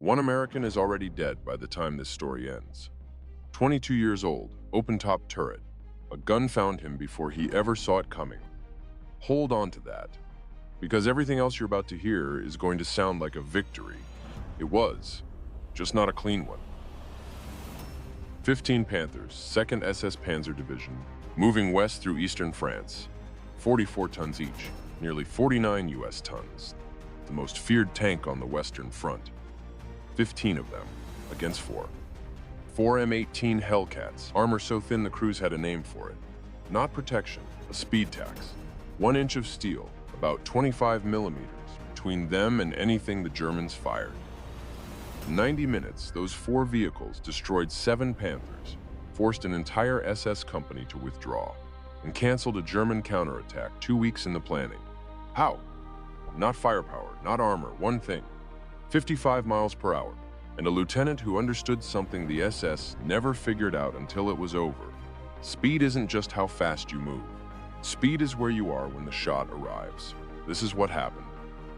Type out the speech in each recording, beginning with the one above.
One American is already dead by the time this story ends. 22 years old, open-top turret. A gun found him before he ever saw it coming. Hold on to that, because everything else you're about to hear is going to sound like a victory. It was, just not a clean one. 15 Panthers, 2nd SS Panzer Division, moving west through eastern France. 44 tons each, nearly 49 US tons. The most feared tank on the Western Front. 15 of them, against 4. 4 M18 Hellcats, armor so thin the crews had a name for it. Not protection, a speed tax. 1 inch of steel, about 25 millimeters, between them and anything the Germans fired. In 90 minutes, those 4 vehicles destroyed 7 Panthers, forced an entire SS company to withdraw, and canceled a German counterattack 2 weeks in the planning. How? Not firepower, not armor, one thing. 55 miles per hour, and a lieutenant who understood something the SS never figured out until it was over. Speed isn't just how fast you move. Speed is where you are when the shot arrives. This is what happened,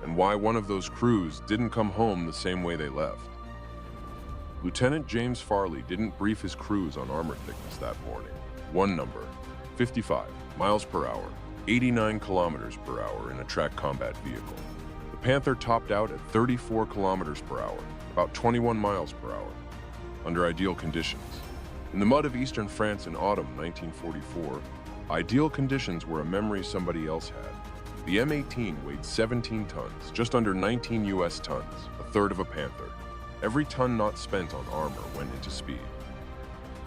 and why one of those crews didn't come home the same way they left. Lieutenant James Farley didn't brief his crews on armor thickness that morning. One number, 55 miles per hour, 89 kilometers per hour in a track combat vehicle. The Panther topped out at 34 kilometers per hour, about 21 miles per hour, under ideal conditions. In the mud of eastern France in autumn 1944, ideal conditions were a memory somebody else had. The M18 weighed 17 tons, just under 19 US tons, a third of a Panther. Every ton not spent on armor went into speed.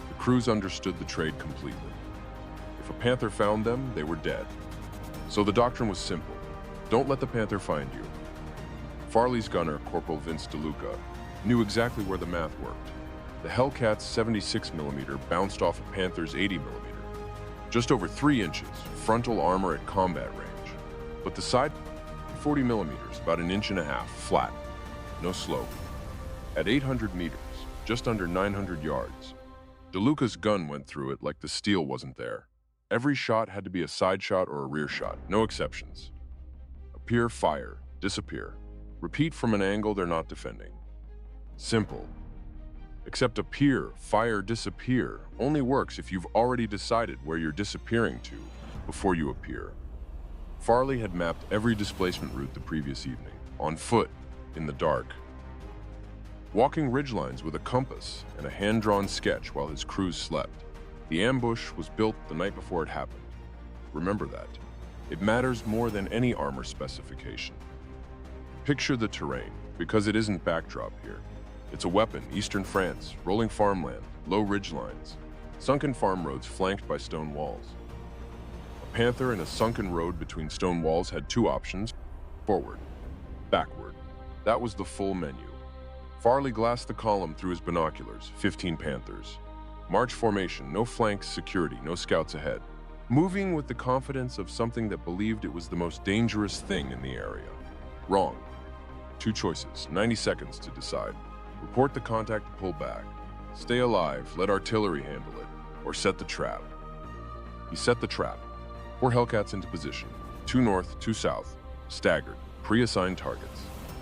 The crews understood the trade completely. If a Panther found them, they were dead. So the doctrine was simple. Don't let the Panther find you. Farley's gunner, Corporal Vince DeLuca, knew exactly where the math worked. The Hellcat's 76mm bounced off a Panther's 80mm. Just over 3 inches, frontal armor at combat range. But the side, 40mm, about 1.5 inches, flat, no slope. At 800 meters, just under 900 yards, DeLuca's gun went through it like the steel wasn't there. Every shot had to be a side shot or a rear shot, no exceptions. Appear, fire, disappear. Repeat from an angle they're not defending. Simple. Except appear, fire, disappear only works if you've already decided where you're disappearing to before you appear. Farley had mapped every displacement route the previous evening, on foot, in the dark, walking ridgelines with a compass and a hand-drawn sketch while his crews slept. The ambush was built the night before it happened. Remember that. It matters more than any armor specification. Picture the terrain, because it isn't backdrop here. It's a weapon, eastern France, rolling farmland, low ridge lines, sunken farm roads flanked by stone walls. A Panther in a sunken road between stone walls had 2 options: forward, backward. That was the full menu. Farley glassed the column through his binoculars, 15 Panthers. March formation, no flanks, security, no scouts ahead. Moving with the confidence of something that believed it was the most dangerous thing in the area. Wrong. 2 choices, 90 seconds to decide. Report the contact to pull back. Stay alive, let artillery handle it, or set the trap. He set the trap. 4 Hellcats into position. 2 north, 2 south, staggered, pre-assigned targets.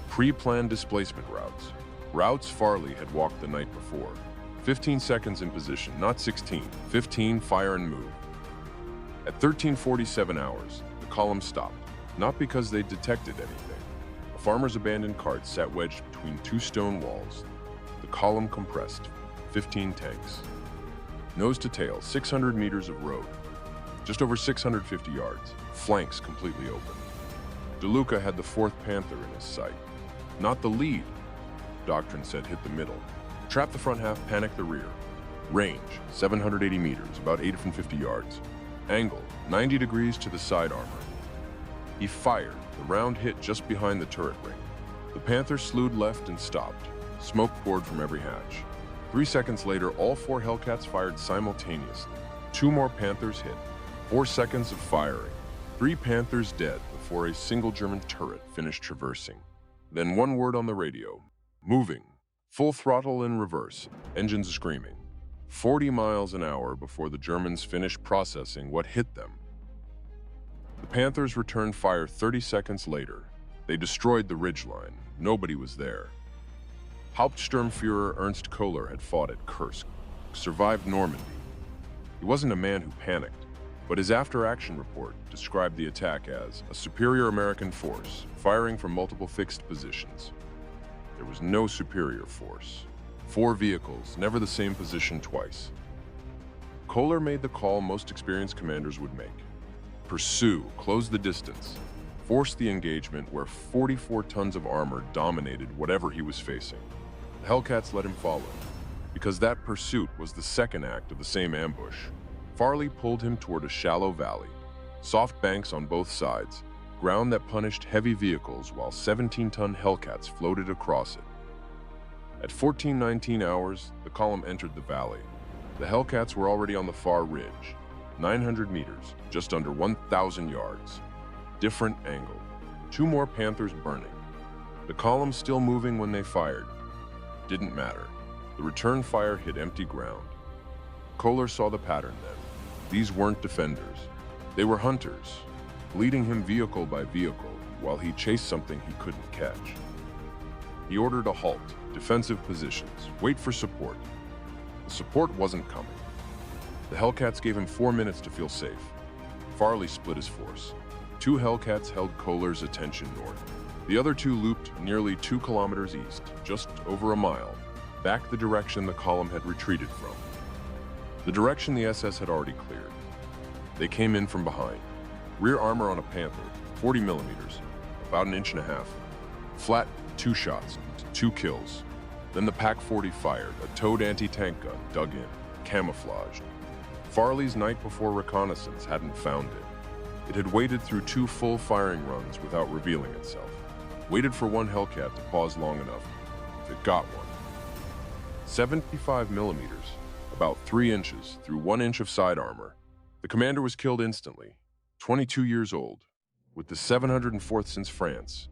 Pre-planned displacement routes. Routes Farley had walked the night before. 15 seconds in position, not 16. 15, fire and move. At 13:47 hours, the column stopped, not because they detected anything. A farmer's abandoned cart sat wedged between 2 stone walls. The column compressed, 15 tanks. Nose to tail, 600 meters of road, just over 650 yards, flanks completely open. DeLuca had the 4th Panther in his sight. Not the lead, Doctrine said hit the middle. Trap the front half, panic the rear. Range, 780 meters, about 850 yards. Angle, 90 degrees to the side armor. He fired. The round hit just behind the turret ring. The Panther slewed left and stopped. Smoke poured from every hatch. 3 seconds later, all 4 Hellcats fired simultaneously. 2 more Panthers hit. 4 seconds of firing. 3 Panthers dead before a single German turret finished traversing. Then one word on the radio. Moving. Full throttle in reverse. Engines screaming. 40 miles an hour before the Germans finished processing what hit them. The Panthers returned fire 30 seconds later. They destroyed the ridgeline. Nobody was there. Hauptsturmführer Ernst Kohler had fought at Kursk, survived Normandy. He wasn't a man who panicked, but his after-action report described the attack as a superior American force firing from multiple fixed positions. There was no superior force. 4 vehicles, never the same position twice. Kohler made the call most experienced commanders would make. Pursue, close the distance, force the engagement where 44 tons of armor dominated whatever he was facing. The Hellcats let him follow, because that pursuit was the second act of the same ambush. Farley pulled him toward a shallow valley, soft banks on both sides, ground that punished heavy vehicles while 17-ton Hellcats floated across it. At 14:19 hours, the column entered the valley. The Hellcats were already on the far ridge, 900 meters, just under 1,000 yards. Different angle. 2 more Panthers burning. The column still moving when they fired. Didn't matter. The return fire hit empty ground. Kohler saw the pattern then. These weren't defenders. They were hunters, leading him vehicle by vehicle while he chased something he couldn't catch. He ordered a halt, defensive positions, wait for support. The support wasn't coming. The Hellcats gave him 4 minutes to feel safe. Farley split his force. 2 Hellcats held Kohler's attention north. The other 2 looped nearly 2 kilometers east, just over a mile, back the direction the column had retreated from. The direction the SS had already cleared. They came in from behind. Rear armor on a Panther, 40 millimeters, about 1.5 inches. Flat, 2 shots, 2 kills. Then the Pak 40 fired, a towed anti-tank gun dug in, camouflaged. Farley's night before reconnaissance hadn't found it. It had waited through 2 full firing runs without revealing itself. Waited for 1 Hellcat to pause long enough, if it got one. 75 millimeters, about 3 inches through 1 inch of side armor. The commander was killed instantly, 22 years old, with the 704th since France.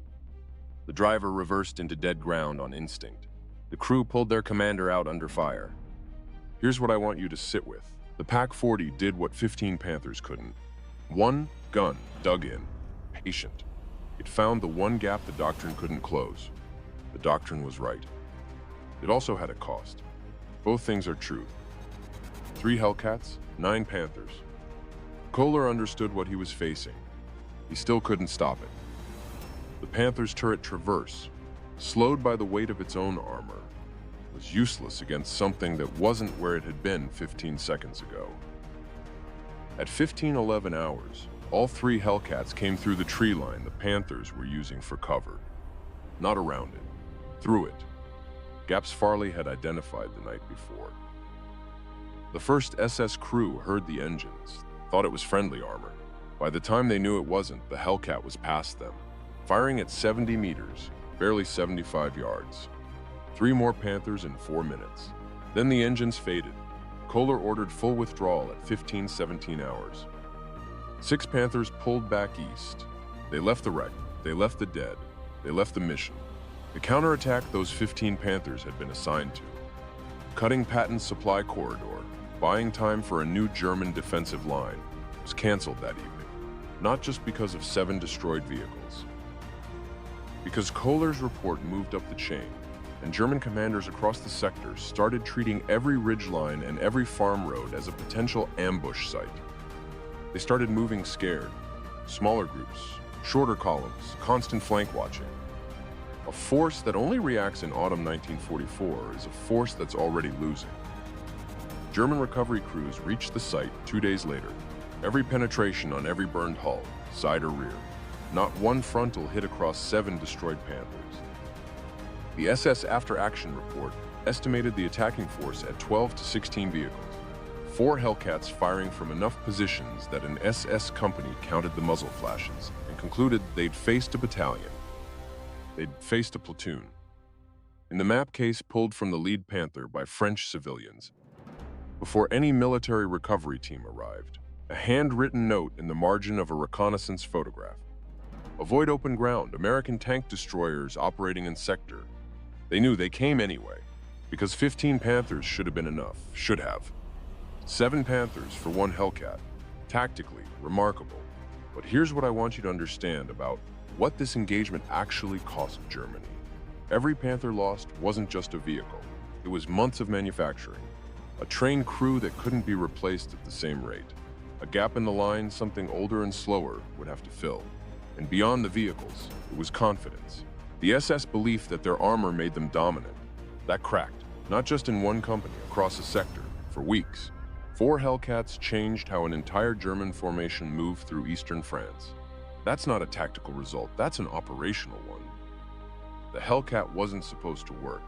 The driver reversed into dead ground on instinct. The crew pulled their commander out under fire. Here's what I want you to sit with. The Pak 40 did what 15 Panthers couldn't. 1 gun dug in, patient. It found the one gap the Doctrine couldn't close. The Doctrine was right. It also had a cost. Both things are true. 3 Hellcats, 9 Panthers. Kohler understood what he was facing. He still couldn't stop it. The Panther's turret traverse, slowed by the weight of its own armor, was useless against something that wasn't where it had been 15 seconds ago. At 15:11 hours, all 3 Hellcats came through the tree line the Panthers were using for cover. Not around it, through it. Gaps Farley had identified the night before. The first SS crew heard the engines, thought it was friendly armor. By the time they knew it wasn't, the Hellcat was past them, firing at 70 meters, barely 75 yards. 3 more Panthers in 4 minutes. Then the engines faded. Kohler ordered full withdrawal at 15:17 hours. 6 Panthers pulled back east. They left the wreck, they left the dead, they left the mission. The counterattack those 15 Panthers had been assigned to. Cutting Patton's supply corridor, buying time for a new German defensive line, was canceled that evening. Not just because of 7 destroyed vehicles. Because Kohler's report moved up the chain, and German commanders across the sector started treating every ridgeline and every farm road as a potential ambush site. They started moving scared, smaller groups, shorter columns, constant flank watching. A force that only reacts in autumn 1944 is a force that's already losing. German recovery crews reached the site 2 days later. Every penetration on every burned hull, side or rear. Not one frontal hit across 7 destroyed Panthers. The SS after-action report estimated the attacking force at 12 to 16 vehicles. 4 Hellcats firing from enough positions that an SS company counted the muzzle flashes and concluded they'd faced a battalion. They'd faced a platoon. In the map case pulled from the lead Panther by French civilians, before any military recovery team arrived, a handwritten note in the margin of a reconnaissance photograph. Avoid open ground, American tank destroyers operating in sector. They knew they came anyway, because 15 Panthers should have been enough, should have. 7 Panthers for 1 Hellcat. Tactically, remarkable. But here's what I want you to understand about what this engagement actually cost Germany. Every Panther lost wasn't just a vehicle. It was months of manufacturing, a trained crew that couldn't be replaced at the same rate, a gap in the line something older and slower would have to fill. And beyond the vehicles, it was confidence. The SS belief that their armor made them dominant. That cracked, not just in one company, across a sector, for weeks. 4 Hellcats changed how an entire German formation moved through eastern France. That's not a tactical result, that's an operational one. The Hellcat wasn't supposed to work.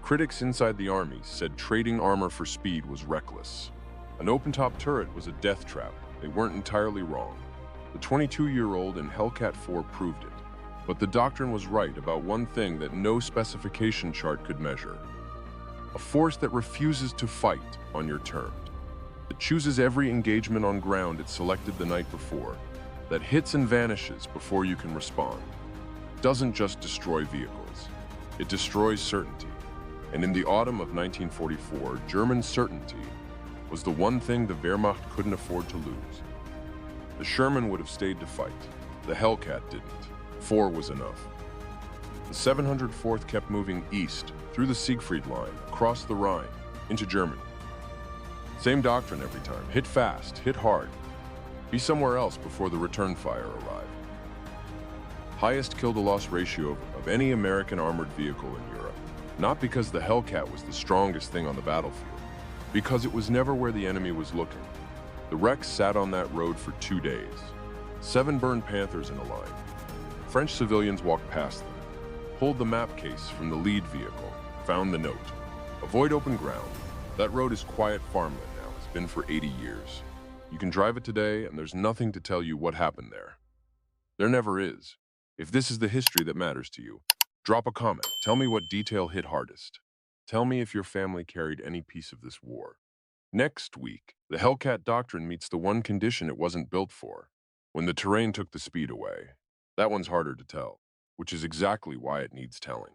Critics inside the army said trading armor for speed was reckless. An open-top turret was a death trap. They weren't entirely wrong. The 22-year-old in Hellcat 4 proved it. But the Doctrine was right about one thing that no specification chart could measure. A force that refuses to fight on your terms. That chooses every engagement on ground it selected the night before. That hits and vanishes before you can respond. Doesn't just destroy vehicles. It destroys certainty. And in the autumn of 1944, German certainty was the one thing the Wehrmacht couldn't afford to lose. The Sherman would have stayed to fight. The Hellcat didn't. 4 was enough. The 704th kept moving east, through the Siegfried Line, across the Rhine, into Germany. Same doctrine every time. Hit fast, hit hard. Be somewhere else before the return fire arrived. Highest kill-to-loss ratio of any American armored vehicle in Europe. Not because the Hellcat was the strongest thing on the battlefield, because it was never where the enemy was looking. The wrecks sat on that road for 2 days. 7 burned Panthers in a line. French civilians walked past them, pulled the map case from the lead vehicle, found the note. Avoid open ground. That road is quiet farmland now. It's been for 80 years. You can drive it today, and there's nothing to tell you what happened there. There never is. If this is the history that matters to you, drop a comment. Tell me what detail hit hardest. Tell me if your family carried any piece of this war. Next week, the Hellcat Doctrine meets the one condition it wasn't built for, when the terrain took the speed away. That one's harder to tell, which is exactly why it needs telling.